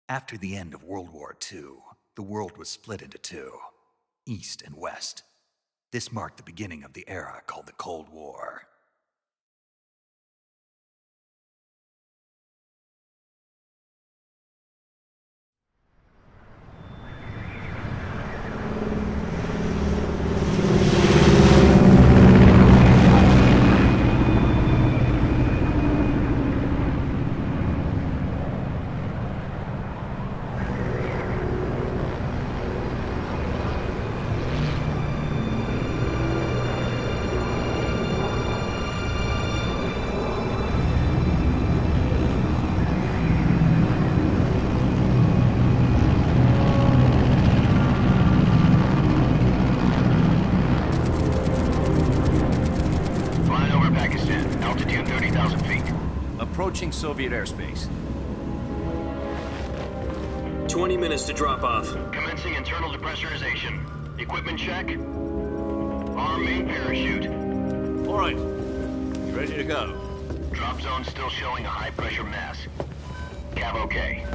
After the end of World War II, the world was split into two, East and West. This marked the beginning of the era called the Cold War. Approaching Soviet airspace. 20 minutes to drop off. Commencing internal depressurization. Equipment check. Arm main parachute. All right. You ready to go? Drop zone still showing a high pressure mass. Cav okay.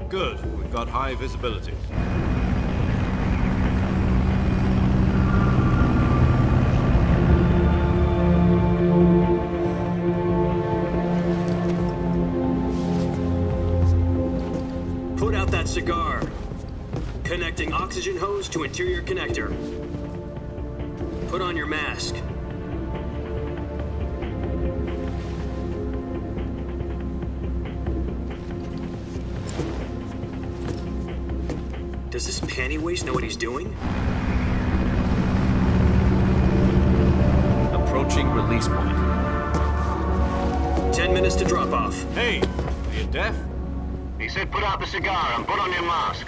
Good. We've got high visibility. Cigar. Connecting oxygen hose to interior connector. Put on your mask. Does this panty waste know what he's doing? Approaching release point. 10 minutes to drop off. Hey, are you deaf? He said put out the cigar and put on your mask.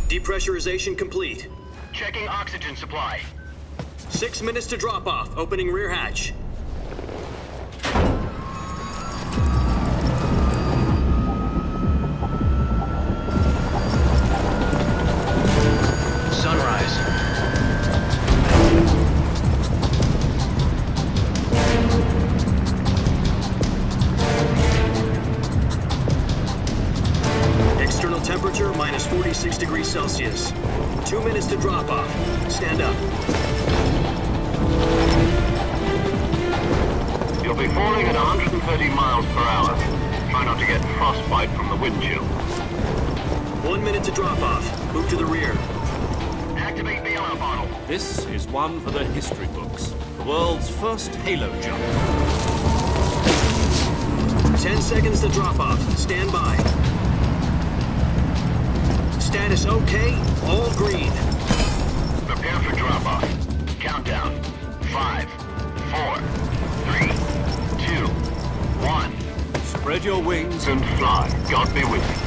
Depressurization complete. Checking oxygen supply. 6 minutes to drop off. Opening rear hatch. Temperature minus 46 degrees Celsius. 2 minutes to drop off. Stand up. You'll be falling at 130 miles per hour. Try not to get frostbite from the wind chill. 1 minute to drop off. Move to the rear. Activate the yellow bottle. This is one for the history books. The world's first halo jump. 10 seconds to drop off. Stand by. Status okay, all green. Prepare for drop-off. Countdown. 5, 4, 3, 2, 1. Spread your wings And fly. God be with you.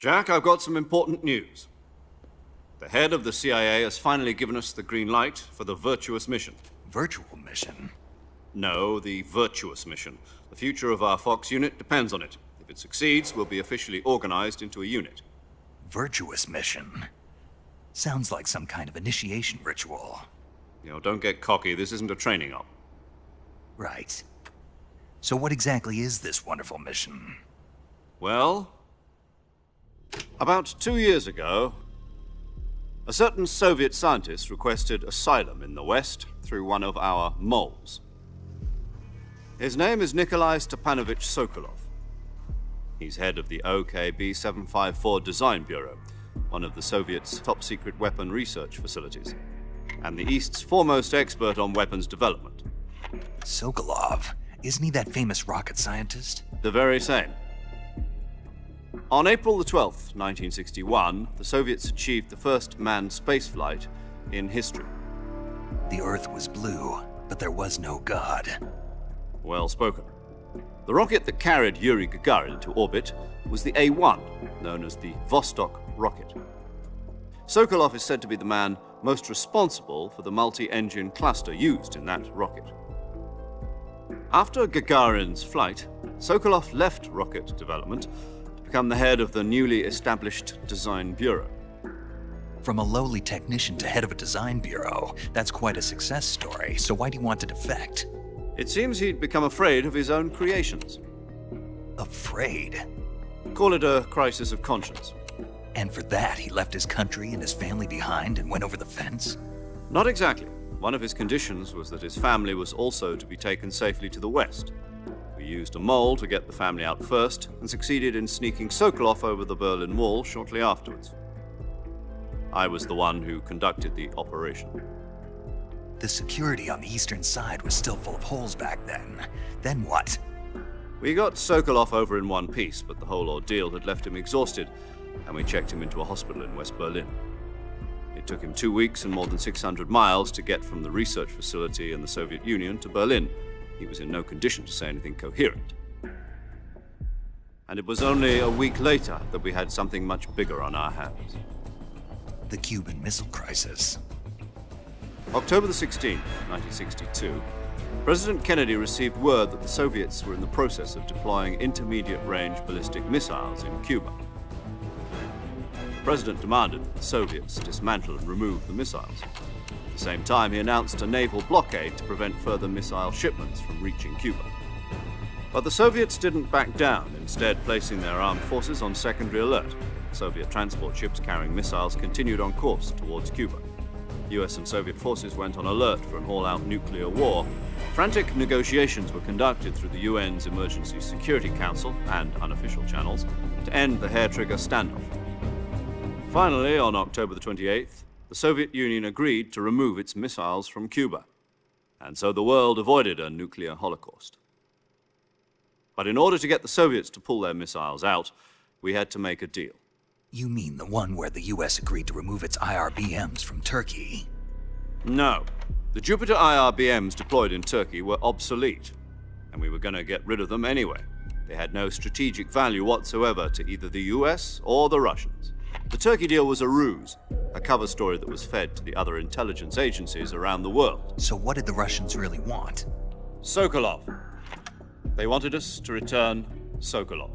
Jack, I've got some important news. The head of the CIA has finally given us the green light for the Virtuous mission. Virtual mission? No, the Virtuous mission. The future of our Fox unit depends on it. If it succeeds, we'll be officially organized into a unit. Virtuous mission? Sounds like some kind of initiation ritual. You know, don't get cocky. This isn't a training op. Right. So what exactly is this wonderful mission? Well, about 2 years ago, a certain Soviet scientist requested asylum in the West through one of our moles. His name is Nikolai Stepanovich Sokolov. He's head of the OKB-754 Design Bureau, one of the Soviets' top-secret weapon research facilities, and the East's foremost expert on weapons development. Sokolov? Isn't he that famous rocket scientist? The very same. On April the 12th, 1961, the Soviets achieved the first manned spaceflight in history. The Earth was blue, but there was no God. Well spoken. The rocket that carried Yuri Gagarin to orbit was the A-1, known as the Vostok rocket. Sokolov is said to be the man most responsible for the multi-engine cluster used in that rocket. After Gagarin's flight, Sokolov left rocket development to become the head of the newly established Design Bureau. From a lowly technician to head of a design bureau, that's quite a success story, so why do you want to defect? It seems he'd become afraid of his own creations. Afraid? Call it a crisis of conscience. And for that, he left his country and his family behind and went over the fence? Not exactly. One of his conditions was that his family was also to be taken safely to the west. We used a mole to get the family out first and succeeded in sneaking Sokolov over the Berlin Wall shortly afterwards. I was the one who conducted the operation. The security on the eastern side was still full of holes back then. Then what? We got Sokolov over in one piece, but the whole ordeal had left him exhausted, and we checked him into a hospital in West Berlin. It took him 2 weeks and more than 600 miles to get from the research facility in the Soviet Union to Berlin. He was in no condition to say anything coherent. And it was only a week later that we had something much bigger on our hands. The Cuban Missile Crisis. October the 16th, 1962, President Kennedy received word that the Soviets were in the process of deploying intermediate-range ballistic missiles in Cuba. The President demanded that the Soviets dismantle and remove the missiles. At the same time, he announced a naval blockade to prevent further missile shipments from reaching Cuba. But the Soviets didn't back down, instead placing their armed forces on secondary alert. Soviet transport ships carrying missiles continued on course towards Cuba. US and Soviet forces went on alert for an all-out nuclear war. Frantic negotiations were conducted through the UN's Emergency Security Council and unofficial channels to end the hair-trigger standoff. Finally, on October the 28th, the Soviet Union agreed to remove its missiles from Cuba, and so the world avoided a nuclear holocaust. But in order to get the Soviets to pull their missiles out, we had to make a deal. You mean the one where the US agreed to remove its IRBMs from Turkey? No. The Jupiter IRBMs deployed in Turkey were obsolete, and we were going to get rid of them anyway. They had no strategic value whatsoever to either the US or the Russians. The Turkey deal was a ruse, a cover story that was fed to the other intelligence agencies around the world. So what did the Russians really want? Sokolov. They wanted us to return Sokolov.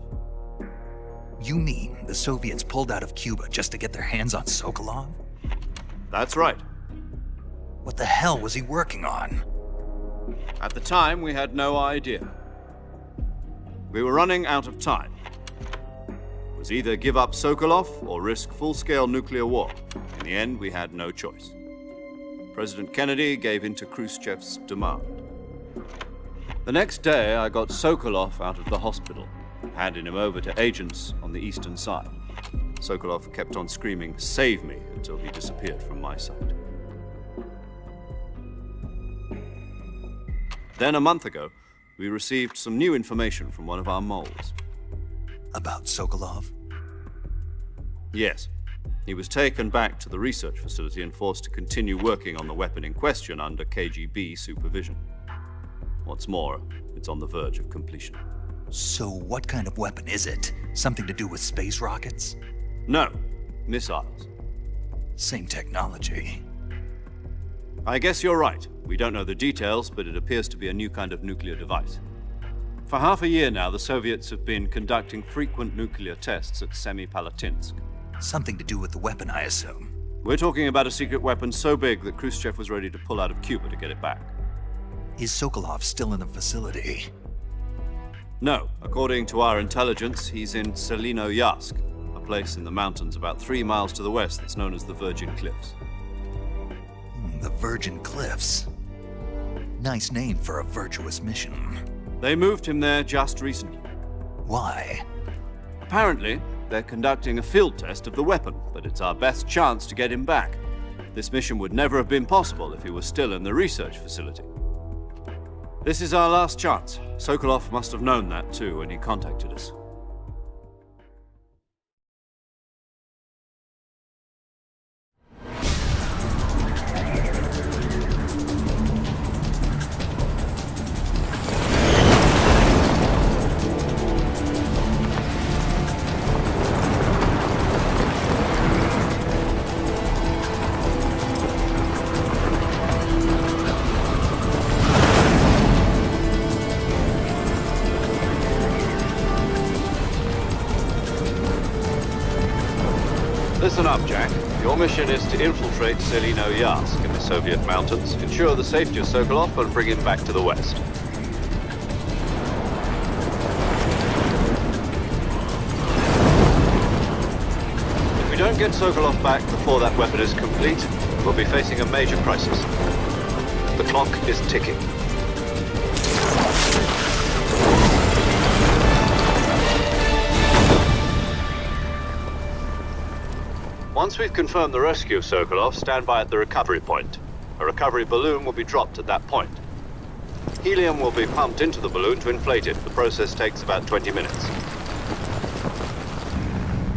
You mean the Soviets pulled out of Cuba just to get their hands on Sokolov? That's right. What the hell was he working on? At the time, we had no idea. We were running out of time. It was either give up Sokolov or risk full-scale nuclear war. In the end, we had no choice. President Kennedy gave in to Khrushchev's demand. The next day, I got Sokolov out of the hospital, handing him over to agents on the eastern side. Sokolov kept on screaming, "Save me," until he disappeared from my sight. Then a month ago, we received some new information from one of our moles. About Sokolov? Yes. He was taken back to the research facility and forced to continue working on the weapon in question under KGB supervision. What's more, it's on the verge of completion. So what kind of weapon is it? Something to do with space rockets? No, missiles. Same technology. I guess you're right. We don't know the details, but it appears to be a new kind of nuclear device. For half a year now, the Soviets have been conducting frequent nuclear tests at Semipalatinsk. Something to do with the weapon, I assume. We're talking about a secret weapon so big that Khrushchev was ready to pull out of Cuba to get it back. Is Sokolov still in the facility? No. According to our intelligence, he's in Selinoyarsk, a place in the mountains about 3 miles to the west that's known as the Virgin Cliffs. The Virgin Cliffs. Nice name for a virtuous mission. They moved him there just recently. Why? Apparently, they're conducting a field test of the weapon, but it's our best chance to get him back. This mission would never have been possible if he was still in the research facility. This is our last chance. Sokolov must have known that too when he contacted us. Your mission is to infiltrate Selino-Yarsk in the Soviet mountains, ensure the safety of Sokolov, and bring him back to the west. If we don't get Sokolov back before that weapon is complete, we'll be facing a major crisis. The clock is ticking. Once we've confirmed the rescue of Sokolov, stand by at the recovery point. A recovery balloon will be dropped at that point. Helium will be pumped into the balloon to inflate it. The process takes about 20 minutes.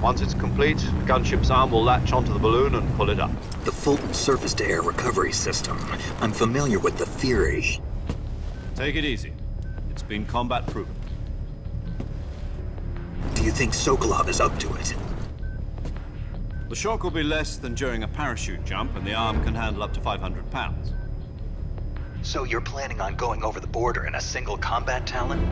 Once it's complete, the gunship's arm will latch onto the balloon and pull it up. The Fulton surface-to-air recovery system. I'm familiar with the theory. Take it easy. It's been combat proven. Do you think Sokolov is up to it? The shock will be less than during a parachute jump, and the arm can handle up to 500 pounds. So you're planning on going over the border in a single combat Talon?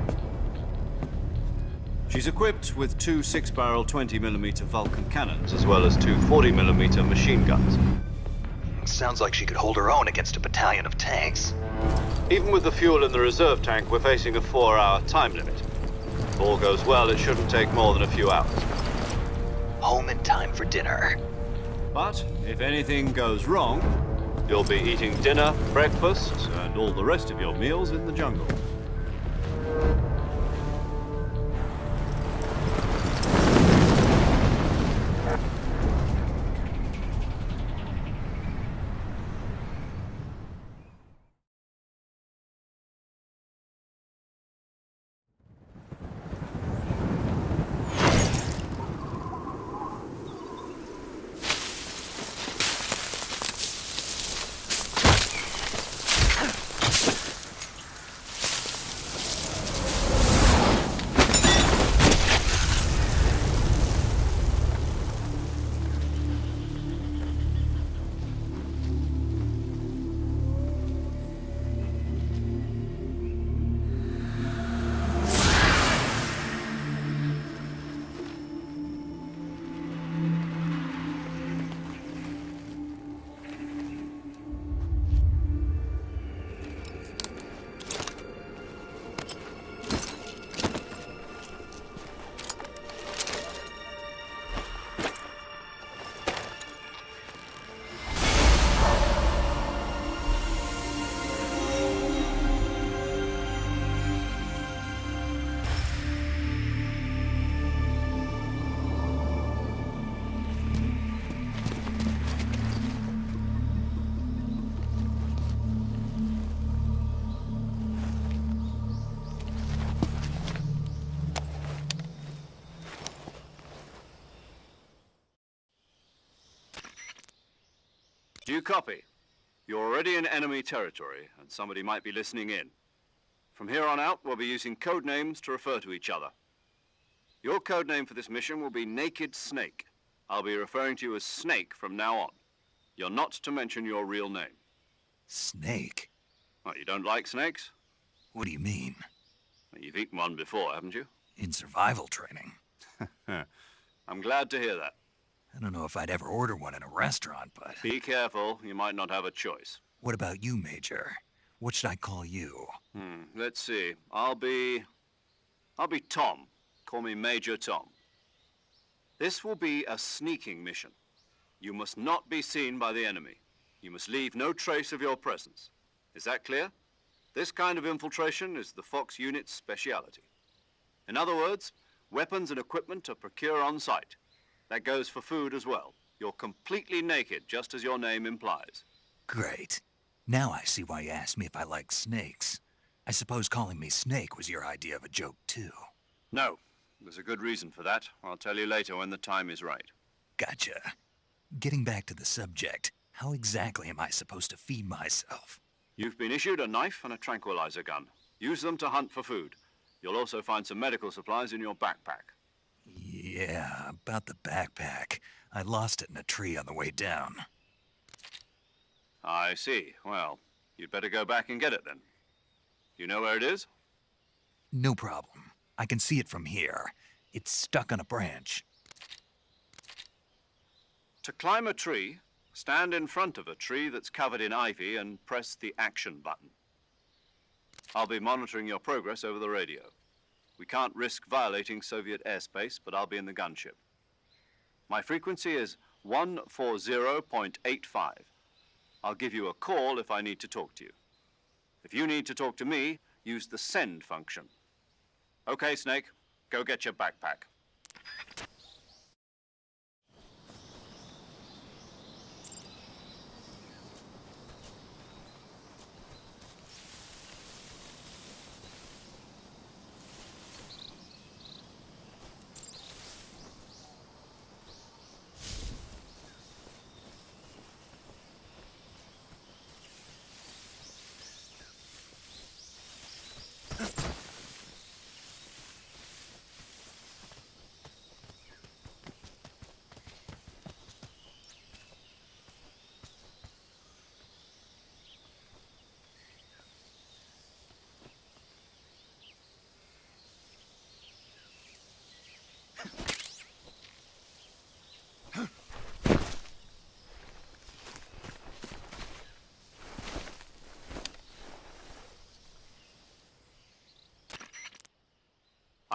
She's equipped with two 6-barrel 20mm Vulcan cannons, as well as two 40mm machine guns. Sounds like she could hold her own against a battalion of tanks. Even with the fuel in the reserve tank, we're facing a 4-hour time limit. If all goes well, it shouldn't take more than a few hours. Home in time for dinner. But if anything goes wrong, you'll be eating dinner, breakfast, and all the rest of your meals in the jungle. Do you copy? You're already in enemy territory, and somebody might be listening in. From here on out, we'll be using code names to refer to each other. Your code name for this mission will be Naked Snake. I'll be referring to you as Snake from now on. You're not to mention your real name. Snake? What, you don't like snakes? What do you mean? Well, you've eaten one before, haven't you? In survival training. I'm glad to hear that. I don't know if I'd ever order one in a restaurant, but... Be careful, you might not have a choice. What about you, Major? What should I call you? Let's see. I'll be Tom. Call me Major Tom. This will be a sneaking mission. You must not be seen by the enemy. You must leave no trace of your presence. Is that clear? This kind of infiltration is the Fox unit's speciality. In other words, weapons and equipment are procured on site. That goes for food as well. You're completely naked, just as your name implies. Great. Now I see why you asked me if I like snakes. I suppose calling me Snake was your idea of a joke, too. No. There's a good reason for that. I'll tell you later when the time is right. Gotcha. Getting back to the subject, how exactly am I supposed to feed myself? You've been issued a knife and a tranquilizer gun. Use them to hunt for food. You'll also find some medical supplies in your backpack. Yeah, about the backpack. I lost it in a tree on the way down. I see. Well, you'd better go back and get it then. You know where it is? No problem. I can see it from here. It's stuck on a branch. To climb a tree, stand in front of a tree that's covered in ivy and press the action button. I'll be monitoring your progress over the radio. We can't risk violating Soviet airspace, but I'll be in the gunship. My frequency is 140.85. I'll give you a call if I need to talk to you. If you need to talk to me, use the send function. Okay, Snake, go get your backpack.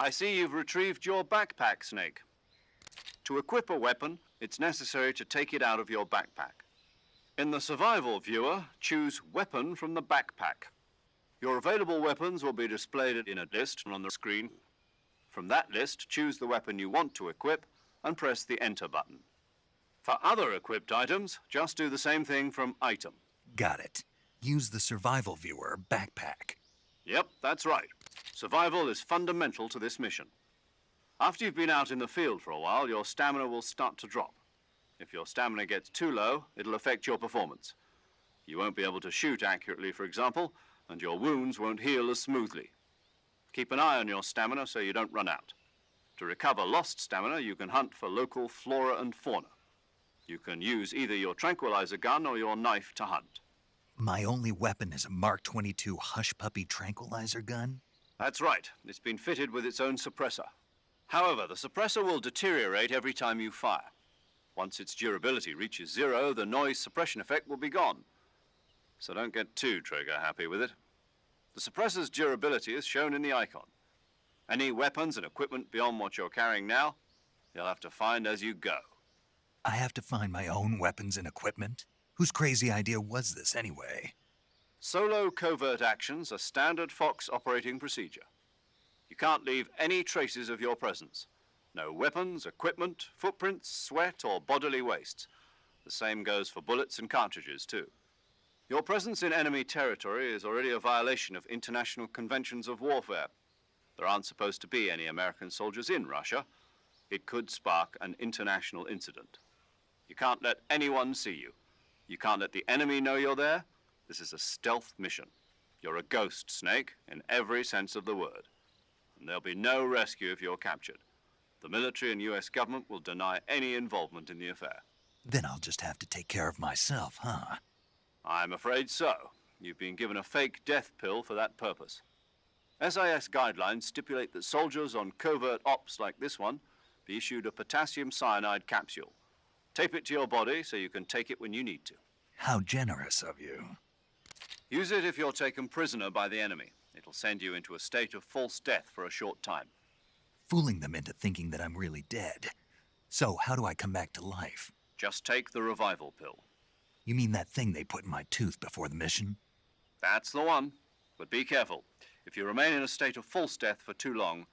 I see you've retrieved your backpack, Snake. To equip a weapon, it's necessary to take it out of your backpack. In the survival viewer, choose Weapon from the backpack. Your available weapons will be displayed in a list on the screen. From that list, choose the weapon you want to equip and press the Enter button. For other equipped items, just do the same thing from Item. Got it. Use the survival viewer backpack. Yep, that's right. Survival is fundamental to this mission. After you've been out in the field for a while, your stamina will start to drop. If your stamina gets too low, it'll affect your performance. You won't be able to shoot accurately, for example, and your wounds won't heal as smoothly. Keep an eye on your stamina so you don't run out. To recover lost stamina, you can hunt for local flora and fauna. You can use either your tranquilizer gun or your knife to hunt. My only weapon is a Mark 22 Hush Puppy tranquilizer gun? That's right. It's been fitted with its own suppressor. However, the suppressor will deteriorate every time you fire. Once its durability reaches 0, the noise suppression effect will be gone. So don't get too trigger happy with it. The suppressor's durability is shown in the icon. Any weapons and equipment beyond what you're carrying now, you'll have to find as you go. I have to find my own weapons and equipment? Whose crazy idea was this anyway? Solo covert actions are standard Fox operating procedure. You can't leave any traces of your presence. No weapons, equipment, footprints, sweat, or bodily wastes. The same goes for bullets and cartridges, too. Your presence in enemy territory is already a violation of international conventions of warfare. There aren't supposed to be any American soldiers in Russia. It could spark an international incident. You can't let anyone see you. You can't let the enemy know you're there. This is a stealth mission. You're a ghost, Snake, in every sense of the word. And there'll be no rescue if you're captured. The military and US government will deny any involvement in the affair. Then I'll just have to take care of myself, huh? I'm afraid so. You've been given a fake death pill for that purpose. SIS guidelines stipulate that soldiers on covert ops like this one be issued a potassium cyanide capsule. Tape it to your body so you can take it when you need to. How generous of you. Use it if you're taken prisoner by the enemy. It'll send you into a state of false death for a short time. Fooling them into thinking that I'm really dead. So, how do I come back to life? Just take the revival pill. You mean that thing they put in my tooth before the mission? That's the one. But be careful. If you remain in a state of false death for too long,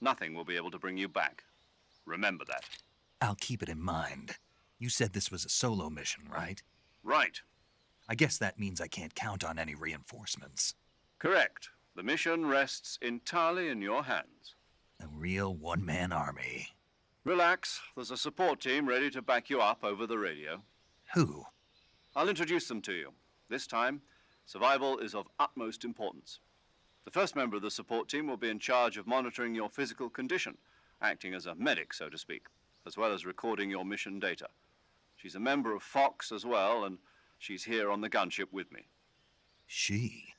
nothing will be able to bring you back. Remember that. I'll keep it in mind. You said this was a solo mission, right? Right. I guess that means I can't count on any reinforcements. Correct. The mission rests entirely in your hands. A real one-man army. Relax. There's a support team ready to back you up over the radio. Who? I'll introduce them to you. This time, survival is of utmost importance. The first member of the support team will be in charge of monitoring your physical condition, acting as a medic, so to speak, as well as recording your mission data. She's a member of Fox as well, and she's here on the gunship with me. She?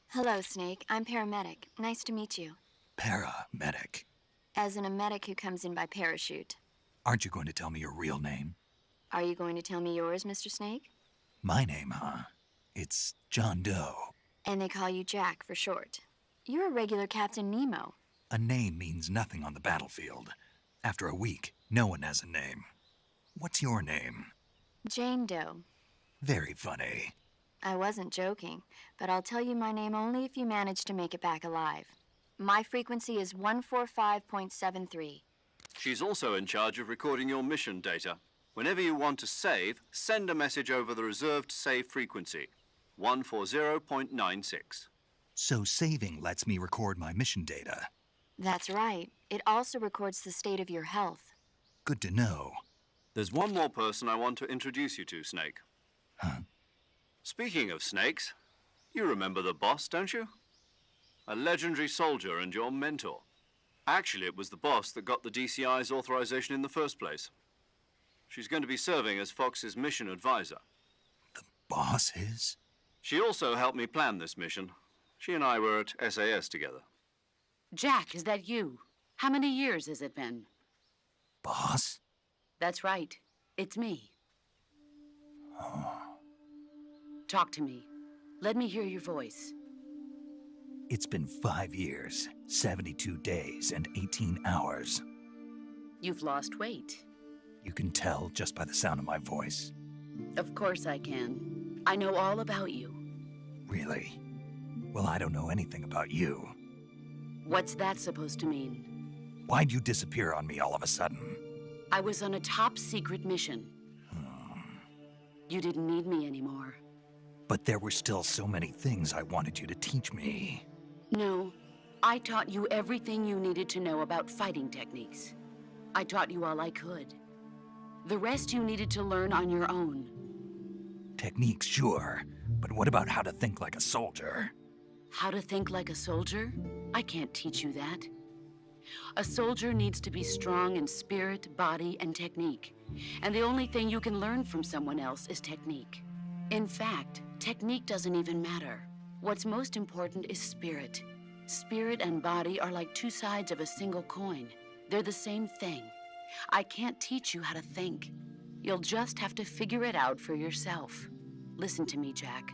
Hello, Snake. I'm paramedic. Nice to meet you. Paramedic. As in a medic who comes in by parachute. Aren't you going to tell me your real name? Are you going to tell me yours, Mr. Snake? My name, huh? It's John Doe. And they call you Jack for short. You're a regular Captain Nemo. A name means nothing on the battlefield. After a week, no one has a name. What's your name? Jane Doe. Very funny. I wasn't joking, but I'll tell you my name only if you manage to make it back alive. My frequency is 145.73. She's also in charge of recording your mission data. Whenever you want to save, send a message over the reserved save frequency, 140.96. So saving lets me record my mission data. That's right. It also records the state of your health. Good to know. There's one more person I want to introduce you to, Snake. Huh? Speaking of snakes, you remember the boss, don't you? A legendary soldier and your mentor. Actually, it was the boss that got the DCI's authorization in the first place. She's going to be serving as Fox's mission advisor. The boss is? She also helped me plan this mission. She and I were at SAS together. Jack, is that you? How many years has it been? Boss? That's right. It's me. Talk to me. Let me hear your voice. It's been 5 years, 72 days, and 18 hours. You've lost weight. You can tell just by the sound of my voice. Of course I can. I know all about you. Really? Well, I don't know anything about you. What's that supposed to mean? Why'd you disappear on me all of a sudden? I was on a top-secret mission. You didn't need me anymore. But there were still so many things I wanted you to teach me. No, I taught you everything you needed to know about fighting techniques. I taught you all I could. The rest you needed to learn on your own. Techniques, sure. But what about how to think like a soldier? How to think like a soldier? I can't teach you that. A soldier needs to be strong in spirit, body, and technique. And the only thing you can learn from someone else is technique. In fact, technique doesn't even matter. What's most important is spirit. Spirit and body are like two sides of a single coin. They're the same thing. I can't teach you how to think. You'll just have to figure it out for yourself. Listen to me, Jack.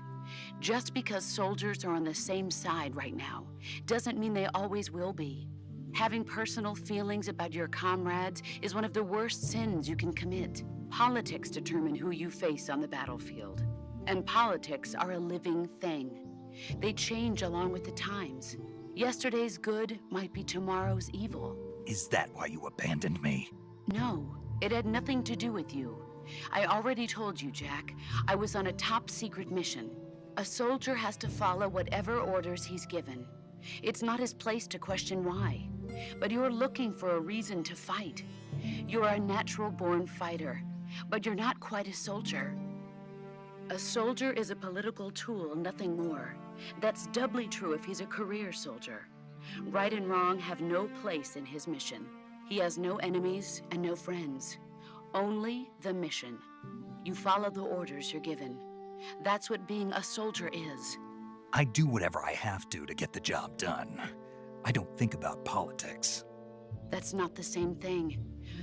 Just because soldiers are on the same side right now doesn't mean they always will be. Having personal feelings about your comrades is one of the worst sins you can commit. Politics determine who you face on the battlefield. And politics are a living thing. They change along with the times. Yesterday's good might be tomorrow's evil. Is that why you abandoned me? No, it had nothing to do with you. I already told you, Jack. I was on a top-secret mission. A soldier has to follow whatever orders he's given. It's not his place to question why. But you're looking for a reason to fight. You're a natural-born fighter, but you're not quite a soldier. A soldier is a political tool, nothing more. That's doubly true if he's a career soldier. Right and wrong have no place in his mission. He has no enemies and no friends. Only the mission. You follow the orders you're given. That's what being a soldier is. I do whatever I have to get the job done. I don't think about politics. That's not the same thing.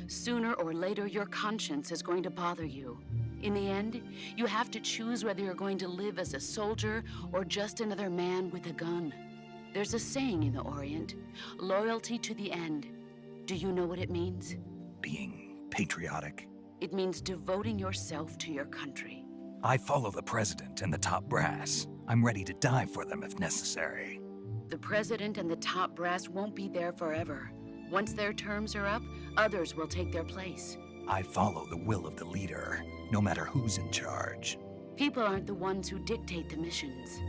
Sooner or later, your conscience is going to bother you. In the end, you have to choose whether you're going to live as a soldier or just another man with a gun. There's a saying in the Orient, loyalty to the end. Do you know what it means? Being patriotic. It means devoting yourself to your country. I follow the president and the top brass. I'm ready to die for them if necessary. The president and the top brass won't be there forever. Once their terms are up, others will take their place. I follow the will of the leader, no matter who's in charge. People aren't the ones who dictate the missions.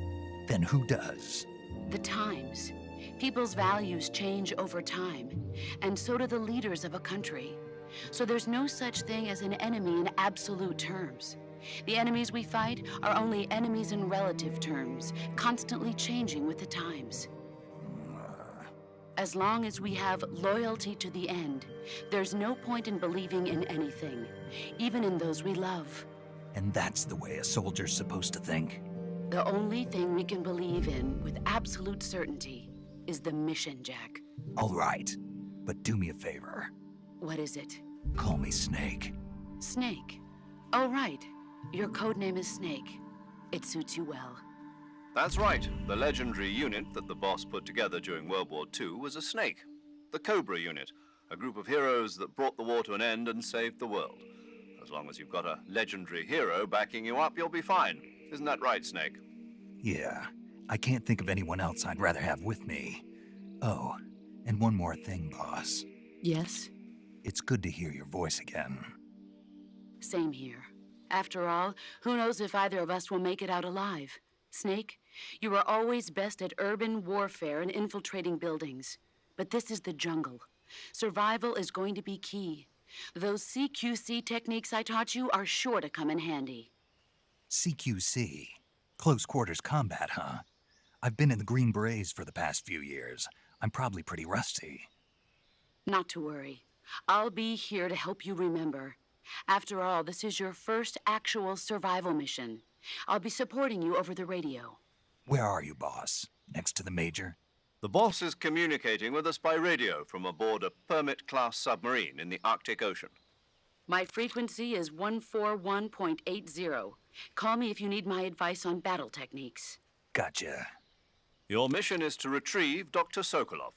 Then who does? The times. People's values change over time, and so do the leaders of a country. So there's no such thing as an enemy in absolute terms. The enemies we fight are only enemies in relative terms, constantly changing with the times. As long as we have loyalty to the end, there's no point in believing in anything, even in those we love. And that's the way a soldier's supposed to think? The only thing we can believe in with absolute certainty is the mission, Jack. All right, but do me a favor. What is it? Call me Snake. Snake. Oh, right. Your code name is Snake. It suits you well. That's right. The legendary unit that the boss put together during World War II was a snake. The Cobra unit, a group of heroes that brought the war to an end and saved the world. As long as you've got a legendary hero backing you up, you'll be fine. Isn't that right, Snake? Yeah, I can't think of anyone else I'd rather have with me. Oh, and one more thing, boss. Yes? It's good to hear your voice again. Same here. After all, who knows if either of us will make it out alive? Snake, you are always best at urban warfare and infiltrating buildings. But this is the jungle. Survival is going to be key. Those CQC techniques I taught you are sure to come in handy. CQC? Close quarters combat, huh? I've been in the Green Berets for the past few years. I'm probably pretty rusty. Not to worry. I'll be here to help you remember. After all, this is your first actual survival mission. I'll be supporting you over the radio. Where are you, boss? Next to the Major? The boss is communicating with us by radio from aboard a Permit-class submarine in the Arctic Ocean. My frequency is 141.80. Call me if you need my advice on battle techniques. Gotcha. Your mission is to retrieve Dr. Sokolov.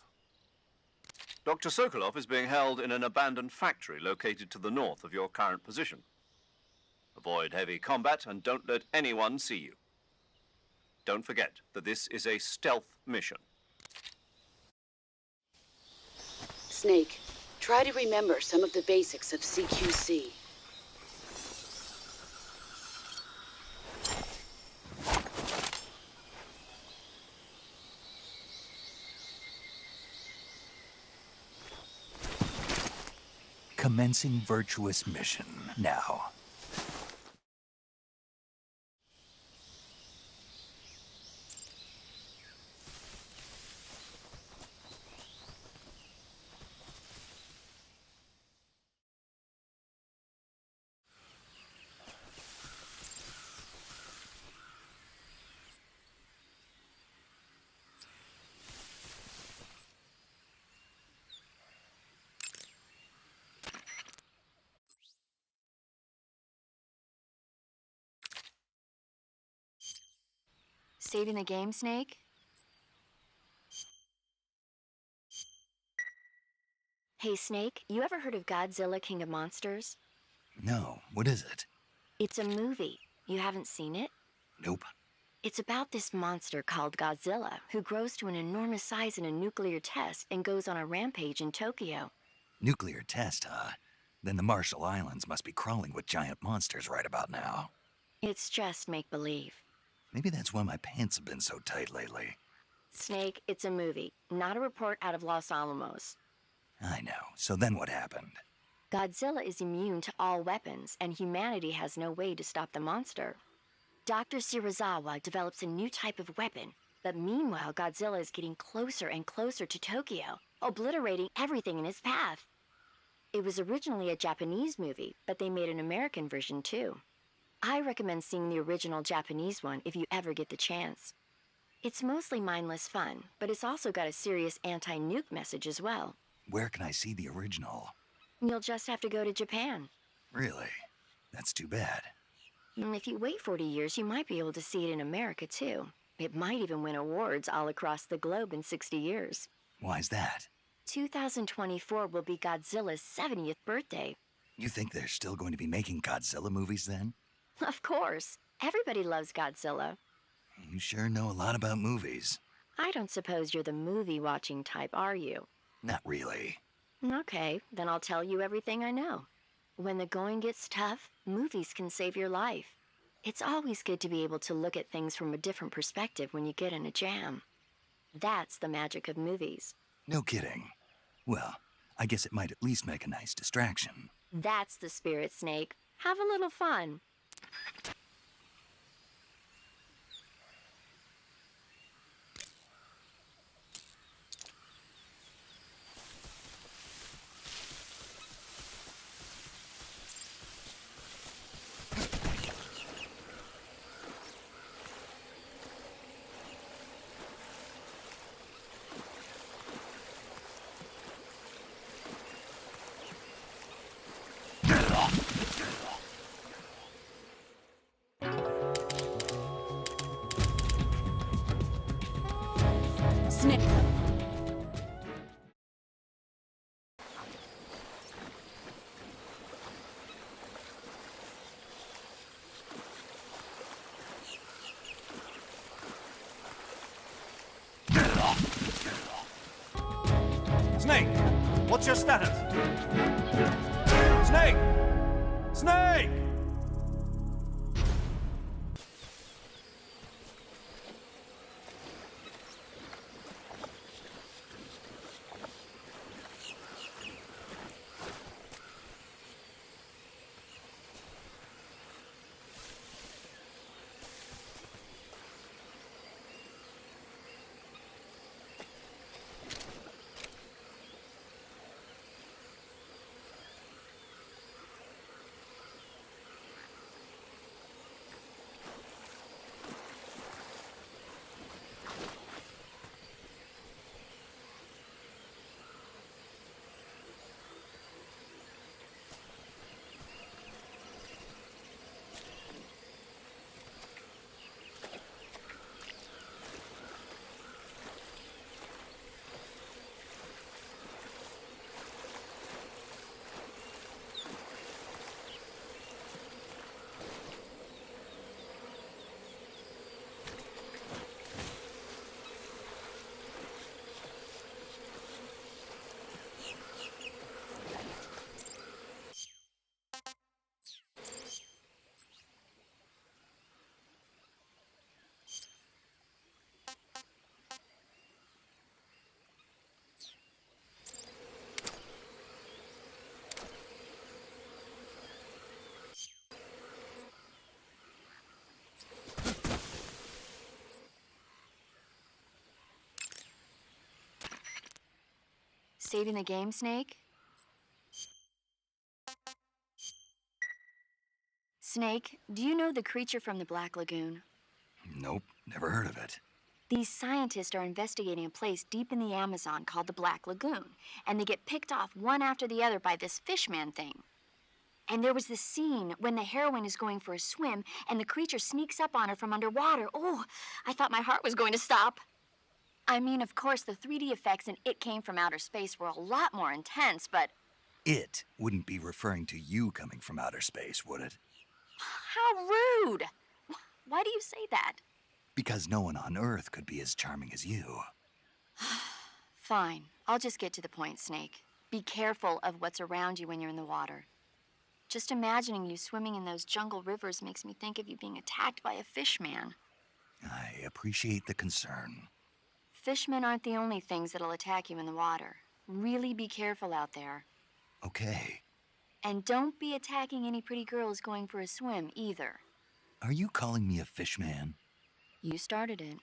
Dr. Sokolov is being held in an abandoned factory located to the north of your current position. Avoid heavy combat and don't let anyone see you. Don't forget that this is a stealth mission. Snake, try to remember some of the basics of CQC. Commencing virtuous mission now. Saving the game, Snake? Hey, Snake, you ever heard of Godzilla King of Monsters? No, what is it? It's a movie. You haven't seen it? Nope. It's about this monster called Godzilla, who grows to an enormous size in a nuclear test and goes on a rampage in Tokyo. Nuclear test, huh? Then the Marshall Islands must be crawling with giant monsters right about now. It's just make-believe. Maybe that's why my pants have been so tight lately. Snake, it's a movie, not a report out of Los Alamos. I know. So then what happened? Godzilla is immune to all weapons, and humanity has no way to stop the monster. Dr. Shirazawa develops a new type of weapon, but meanwhile Godzilla is getting closer and closer to Tokyo, obliterating everything in his path. It was originally a Japanese movie, but they made an American version too. I recommend seeing the original Japanese one if you ever get the chance. It's mostly mindless fun, but it's also got a serious anti-nuke message as well. Where can I see the original? You'll just have to go to Japan. Really? That's too bad. And if you wait 40 years, you might be able to see it in America too. It might even win awards all across the globe in 60 years. Why's that? 2024 will be Godzilla's 70th birthday. You think they're still going to be making Godzilla movies then? Of course. Everybody loves Godzilla. You sure know a lot about movies. I don't suppose you're the movie-watching type, are you? Not really. Okay, then I'll tell you everything I know. When the going gets tough, movies can save your life. It's always good to be able to look at things from a different perspective when you get in a jam. That's the magic of movies. No kidding. Well, I guess it might at least make a nice distraction. That's the spirit, Snake. Have a little fun. Snake. Snake! What's your status? Snake! Snake! Saving the game, Snake? Snake, do you know the creature from the Black Lagoon? Nope, never heard of it. These scientists are investigating a place deep in the Amazon called the Black Lagoon, and they get picked off one after the other by this fishman thing. And there was this scene when the heroine is going for a swim, and the creature sneaks up on her from underwater. Oh, I thought my heart was going to stop. I mean, of course, the 3D effects in It Came from Outer Space were a lot more intense, but... It wouldn't be referring to you coming from outer space, would it? How rude! Why do you say that? Because no one on Earth could be as charming as you. Fine. I'll just get to the point, Snake. Be careful of what's around you when you're in the water. Just imagining you swimming in those jungle rivers makes me think of you being attacked by a fishman. I appreciate the concern. Fishmen aren't the only things that'll attack you in the water. Really be careful out there. Okay. And don't be attacking any pretty girls going for a swim, either. Are you calling me a fishman? You started it.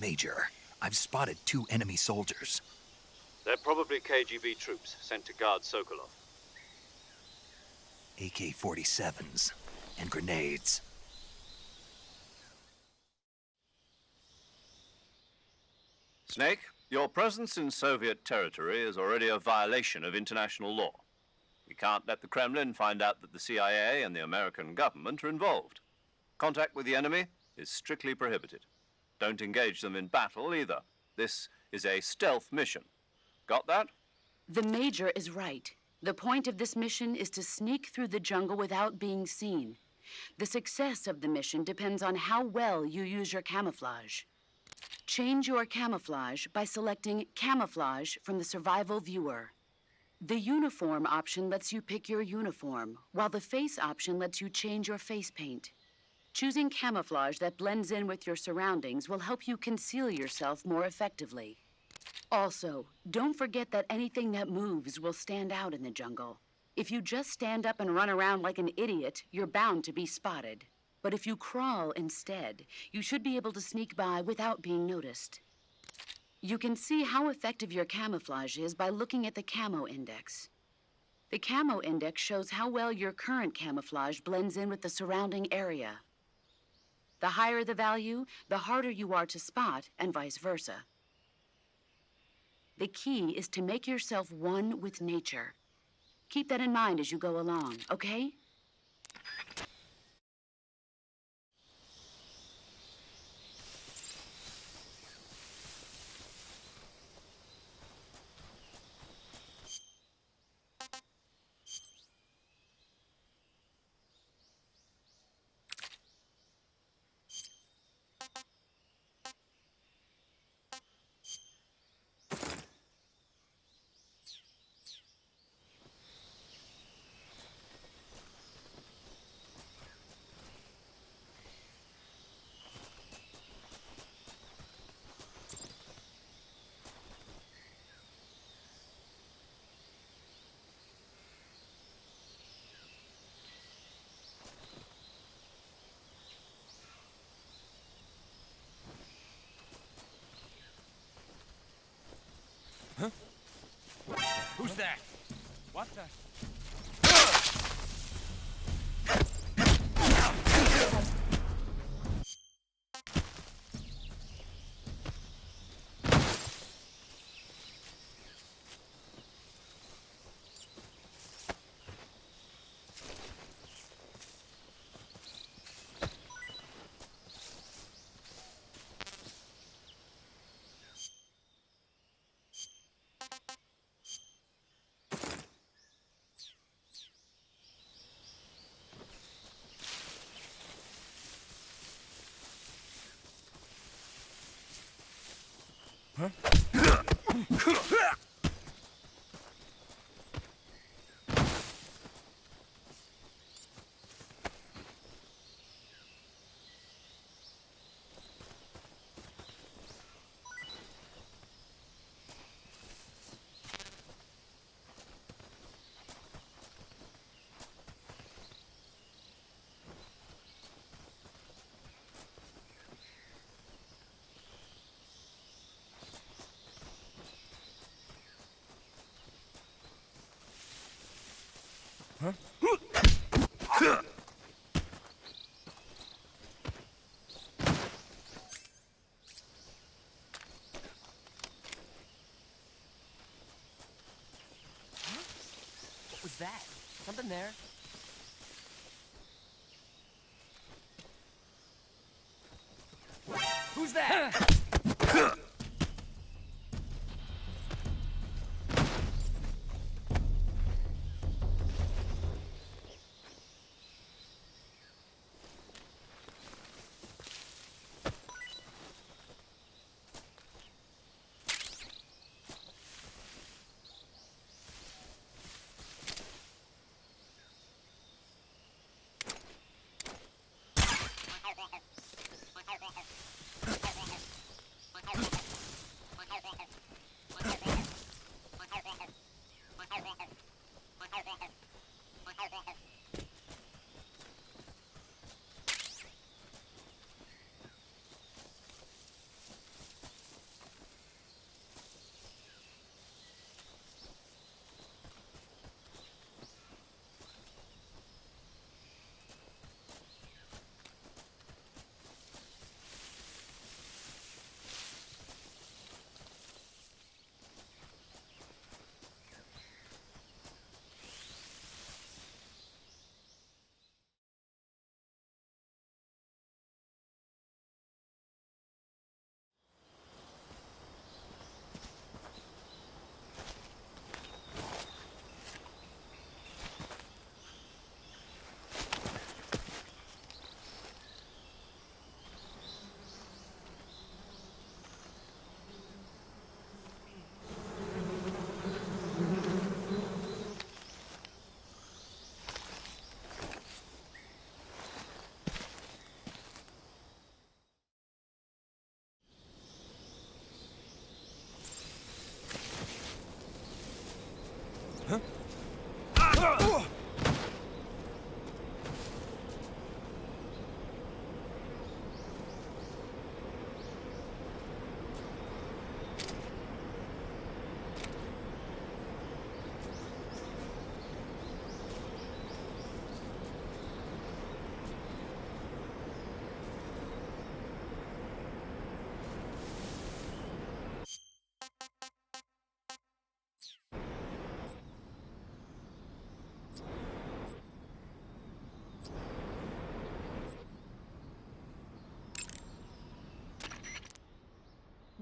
Major, I've spotted 2 enemy soldiers. They're probably KGB troops sent to guard Sokolov. AK-47s and grenades. Snake, your presence in Soviet territory is already a violation of international law. We can't let the Kremlin find out that the CIA and the American government are involved. Contact with the enemy is strictly prohibited. Don't engage them in battle either. This is a stealth mission. Got that? The Major is right. The point of this mission is to sneak through the jungle without being seen. The success of the mission depends on how well you use your camouflage. Change your camouflage by selecting Camouflage from the Survival Viewer. The Uniform option lets you pick your uniform, while the Face option lets you change your face paint. Choosing camouflage that blends in with your surroundings will help you conceal yourself more effectively. Also, don't forget that anything that moves will stand out in the jungle. If you just stand up and run around like an idiot, you're bound to be spotted. But if you crawl instead, you should be able to sneak by without being noticed. You can see how effective your camouflage is by looking at the camo index. The camo index shows how well your current camouflage blends in with the surrounding area. The higher the value, the harder you are to spot, and vice versa. The key is to make yourself one with nature. Keep that in mind as you go along, okay? Who's that? What the? What was that? Something there? Who's that?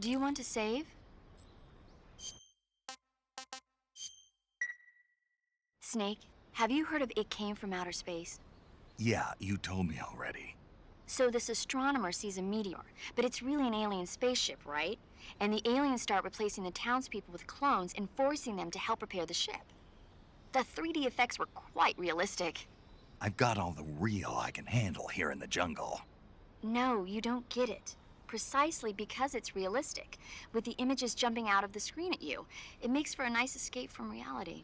Do you want to save? Snake, have you heard of It Came from Outer Space? Yeah, you told me already. So this astronomer sees a meteor, but it's really an alien spaceship, right? And the aliens start replacing the townspeople with clones and forcing them to help repair the ship. The 3D effects were quite realistic. I've got all the real I can handle here in the jungle. No, you don't get it. Precisely because it's realistic, with the images jumping out of the screen at you, it makes for a nice escape from reality.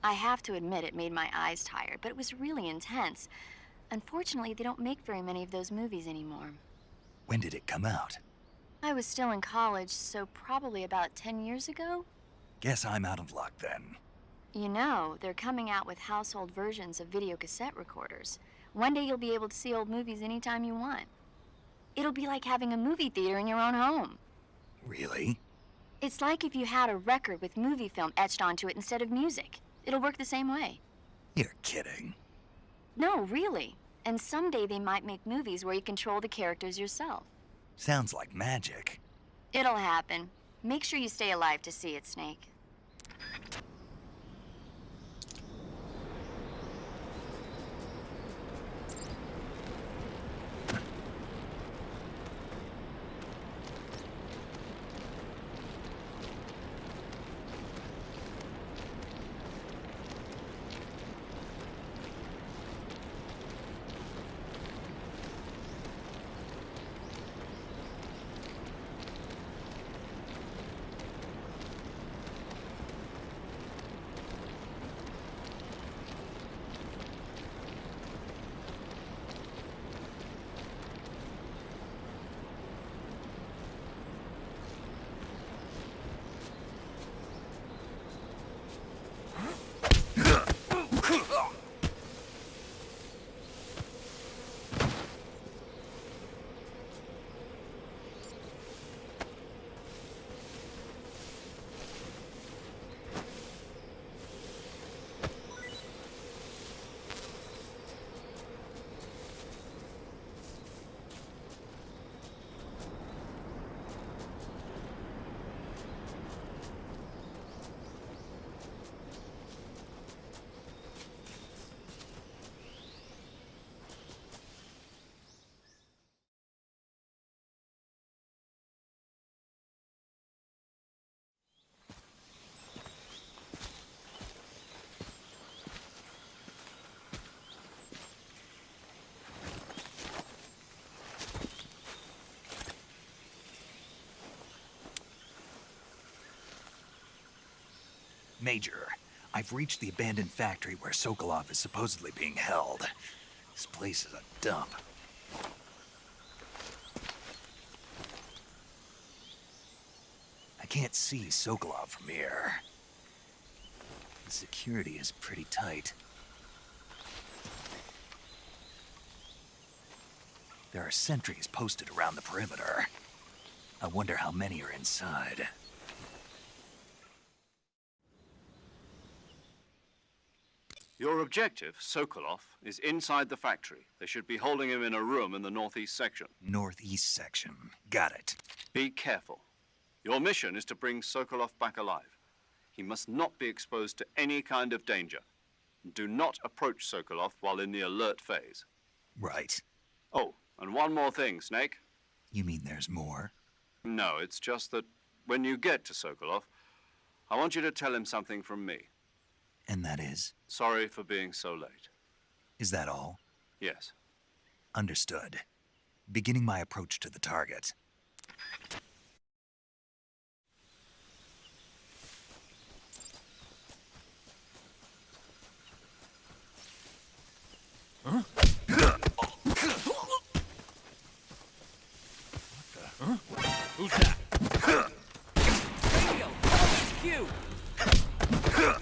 I have to admit it made my eyes tired, but it was really intense. Unfortunately, they don't make very many of those movies anymore. When did it come out? I was still in college, so probably about 10 years ago. Guess I'm out of luck then. You know, they're coming out with household versions of video cassette recorders. One day you'll be able to see old movies anytime you want. It'll be like having a movie theater in your own home. Really? It's like if you had a record with movie film etched onto it instead of music. It'll work the same way. You're kidding. No, really. And someday they might make movies where you control the characters yourself. Sounds like magic. It'll happen. Make sure you stay alive to see it, Snake. Major, I've reached the abandoned factory where Sokolov is supposedly being held. This place is a dump. I can't see Sokolov from here. The security is pretty tight. There are sentries posted around the perimeter. I wonder how many are inside. Your objective, Sokolov, is inside the factory. They should be holding him in a room in the northeast section. Northeast section. Got it. Be careful. Your mission is to bring Sokolov back alive. He must not be exposed to any kind of danger. Do not approach Sokolov while in the alert phase. Right. Oh, and one more thing, Snake. You mean there's more? No, it's just that when you get to Sokolov, I want you to tell him something from me. And that is? Sorry for being so late. Is that all? Yes. Understood. Beginning my approach to the target. Huh? Huh? Who's that? Radio! HQ!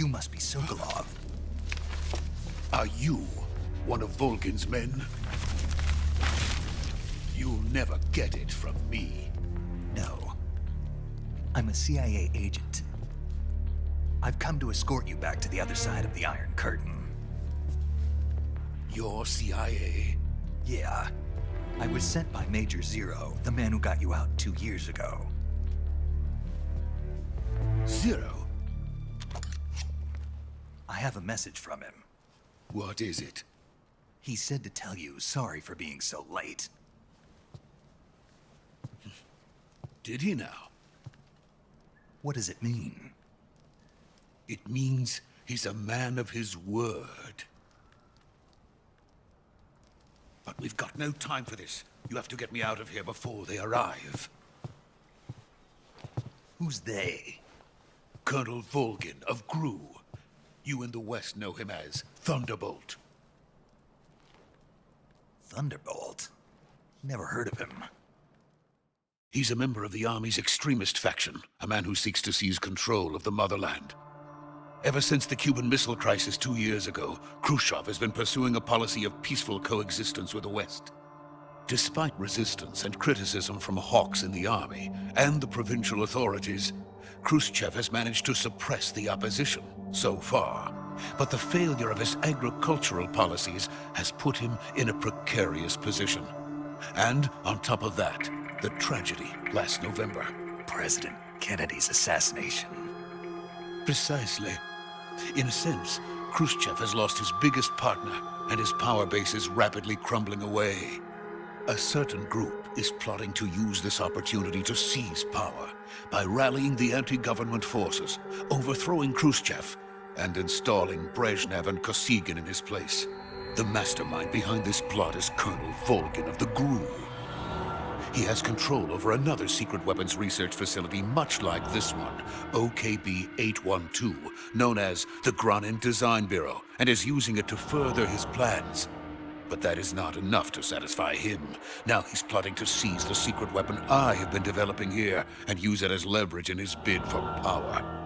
You must be Sokolov. Are you one of Volgin's men? You'll never get it from me. No. I'm a CIA agent. I've come to escort you back to the other side of the Iron Curtain. You're CIA? Yeah. I was sent by Major Zero, the man who got you out 2 years ago. Zero? I have a message from him. What is it? He said to tell you sorry for being so late. Did he now? What does it mean? It means he's a man of his word. But we've got no time for this. You have to get me out of here before they arrive. Who's they? Colonel Volgin of GRU. You in the West know him as Thunderbolt. Thunderbolt? Never heard of him. He's a member of the Army's extremist faction, a man who seeks to seize control of the motherland. Ever since the Cuban Missile Crisis 2 years ago, Khrushchev has been pursuing a policy of peaceful coexistence with the West. Despite resistance and criticism from hawks in the army and the provincial authorities, Khrushchev has managed to suppress the opposition so far. But the failure of his agricultural policies has put him in a precarious position. And on top of that, the tragedy last November. President Kennedy's assassination. Precisely. In a sense, Khrushchev has lost his biggest partner, and his power base is rapidly crumbling away. A certain group is plotting to use this opportunity to seize power by rallying the anti-government forces, overthrowing Khrushchev, and installing Brezhnev and Kosygin in his place. The mastermind behind this plot is Colonel Volgin of the GRU. He has control over another secret weapons research facility much like this one, OKB-812, known as the Granin Design Bureau, and is using it to further his plans. But that is not enough to satisfy him. Now he's plotting to seize the secret weapon I have been developing here and use it as leverage in his bid for power.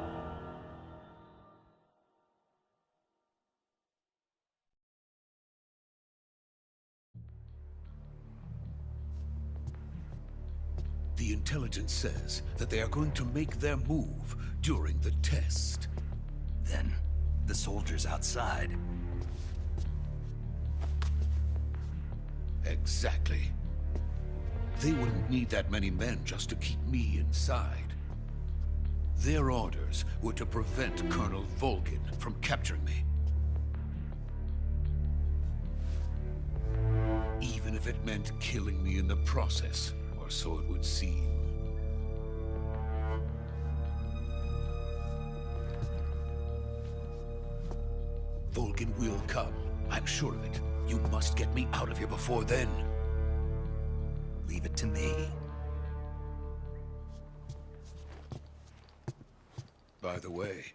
The intelligence says that they are going to make their move during the test. Then, the soldiers outside. Exactly. They wouldn't need that many men just to keep me inside. Their orders were to prevent Colonel Volgin from capturing me. Even if it meant killing me in the process. Or so it would seem. Volgin will come. I'm sure of it. You must get me out of here before then. Leave it to me. By the way,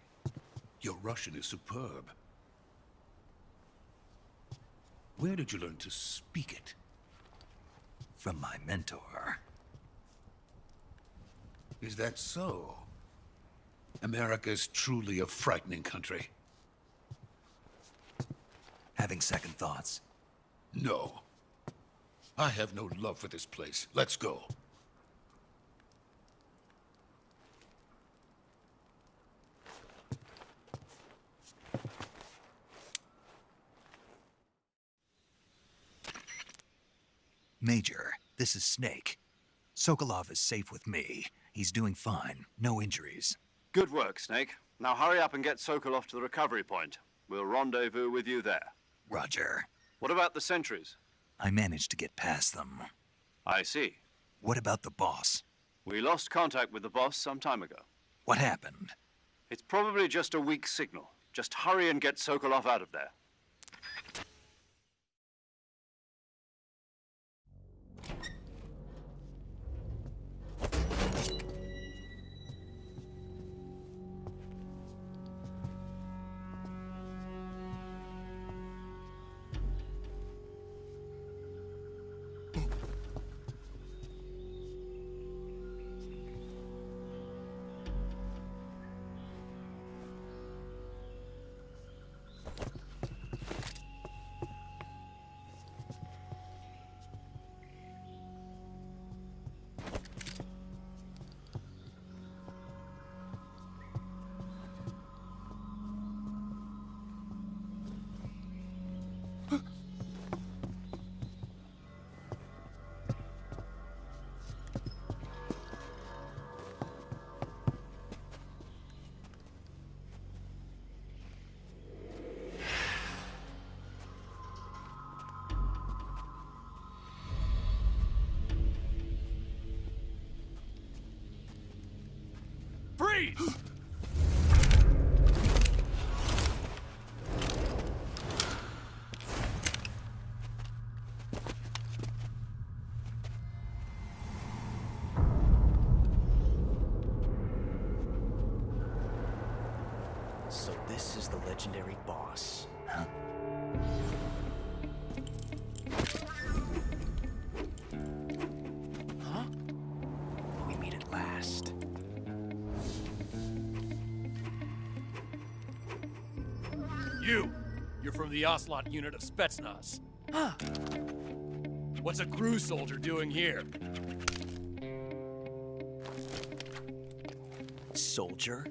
your Russian is superb. Where did you learn to speak it? From my mentor. Is that so? America's truly a frightening country. Having second thoughts? No. I have no love for this place. Let's go. Major, this is Snake. Sokolov is safe with me. He's doing fine. No injuries. Good work, Snake. Now hurry up and get Sokolov to the recovery point. We'll rendezvous with you there. Roger. What about the sentries? I managed to get past them. I see. What about the boss? We lost contact with the boss some time ago. What happened? It's probably just a weak signal. Just hurry and get Sokolov out of there. Freeze! So this is the legendary boss. Huh? Huh? We meet at last. You're from the Ocelot unit of Spetsnaz. Huh. What's a crew soldier doing here? Soldier?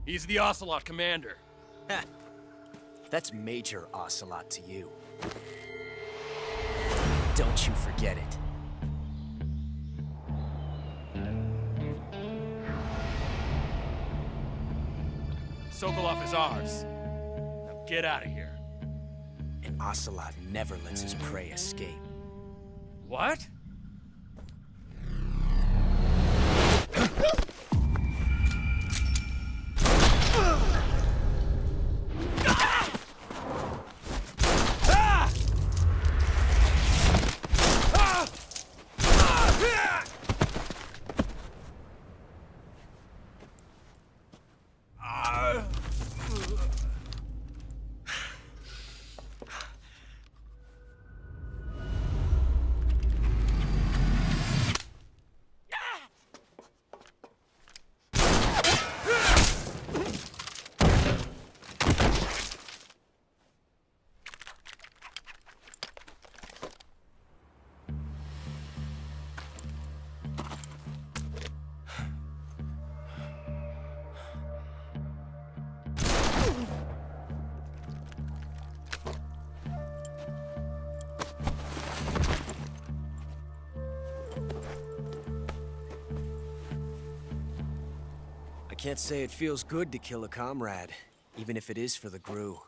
He's the Ocelot commander. Ha! That's Major Ocelot to you. Don't you forget it. Sokolov is ours. Now get out of here. And Ocelot never lets his prey escape. What? I can't say it feels good to kill a comrade, even if it is for the GRU.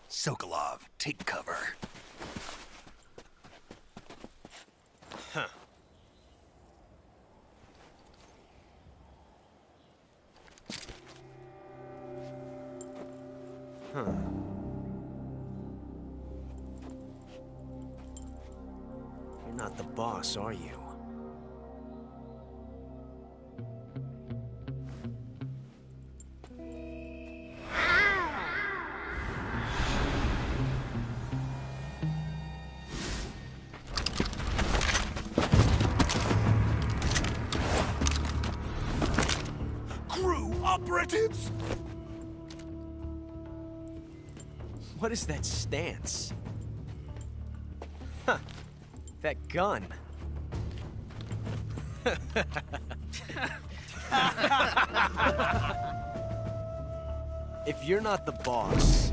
Sokolov, take cover. Huh. Huh. You're not the boss, are you? GRU operatives! What is that stance? Huh. That gun. If you're not the boss,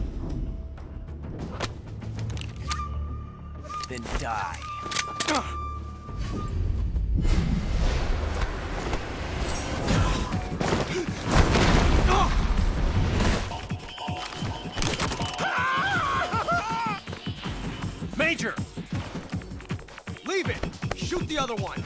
then die. Major! Leave it! Shoot the other one!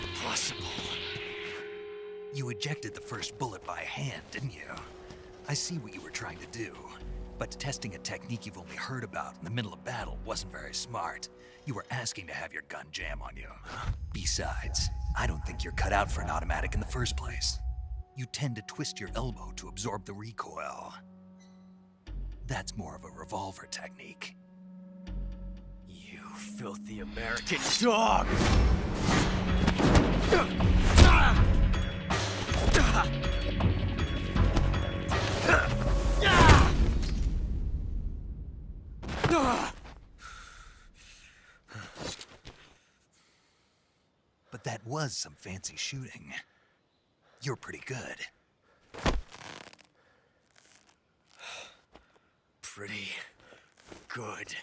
Impossible. You ejected the first bullet by hand, didn't you? I see what you were trying to do. But testing a technique you've only heard about in the middle of battle wasn't very smart. You were asking to have your gun jam on you. Besides, I don't think you're cut out for an automatic in the first place. You tend to twist your elbow to absorb the recoil. That's more of a revolver technique. You filthy American dog! But that was some fancy shooting. You're pretty good. Pretty good.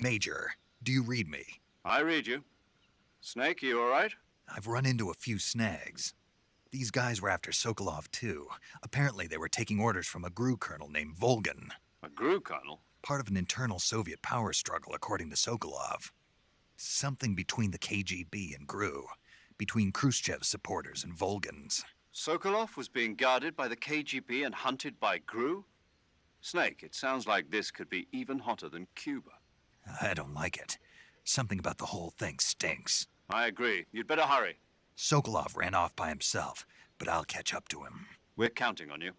Major, do you read me? I read you. Snake, you all right? I've run into a few snags. These guys were after Sokolov too. Apparently they were taking orders from a GRU colonel named Volgan. A GRU colonel? Part of an internal Soviet power struggle, according to Sokolov. Something between the KGB and GRU. Between Khrushchev's supporters and Volgan's. Sokolov was being guarded by the KGB and hunted by GRU? Snake, it sounds like this could be even hotter than Cuba. I don't like it. Something about the whole thing stinks. I agree. You'd better hurry. Sokolov ran off by himself, but I'll catch up to him. We're counting on you.